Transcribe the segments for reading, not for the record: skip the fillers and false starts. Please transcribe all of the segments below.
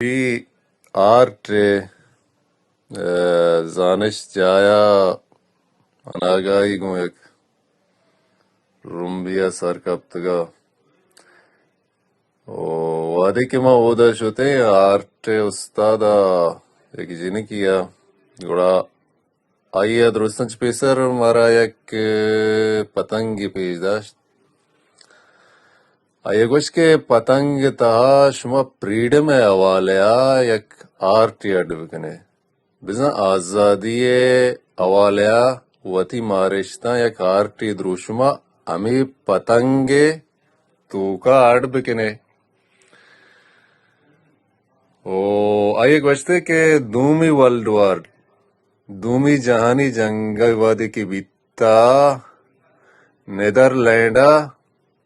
في arte zanışcaya anagayı goyak rumbiya sarkaptıga o vade ki ma oda şote arte ustada ek jini kiya gora ayya durustan pesar mara yak patangi pejdaş ayyagoş ke patang taha şuma freedom e avalya yak art yadvkane bizna azadiye avalya vati marishta yak art druşuma ami patange tuka adbkane o ayyagoşte ke dumi world war dumi jahani janga vadi ki bitta Netherlanda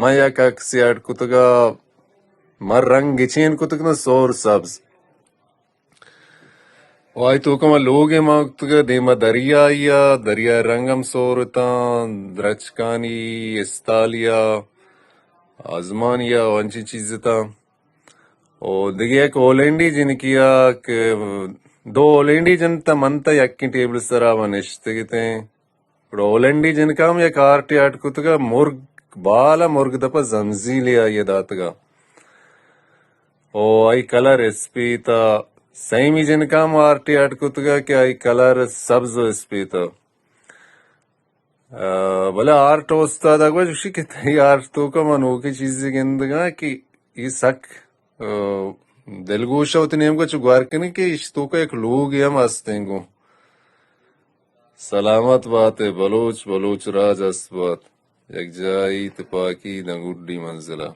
ما یک عکسی اد کتگا مر رنگ چین کتگنا سور سبز وای تو کما لوگ ما کتگا دیما دریا یا دریا رنگم سورتا درچکانی استالیا آزمانیا وانچی چیزتا او دیگه ایک اولینڈی جن کیا کہ دو اولینڈی جنتا منتا یکی ٹیبل سرا ونشتگتے اولینڈی جن کام یک آرٹی اد کتگا مرگ بالا مرگ دپا زنزیلیا یہ داتگا او ای کلر اسپیتا سیمی جن کام آرٹی اد کتگا کہ ای کلر سبز اسپیتا بلا آرٹ استاد اگو جوشی کہ تی آرٹ تو کا منو کی چیزی گندگا کہ یہ سک دلگوشا ہوتی نیم کو چگوار کنی کہ اس تو کا ایک لوگ ہم ہستیں گو سلامت بات ہے بلوچ راج اس بات یک جائی تپاکی نگوڈی منزلہ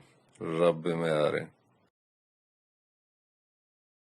رب میں آ رہے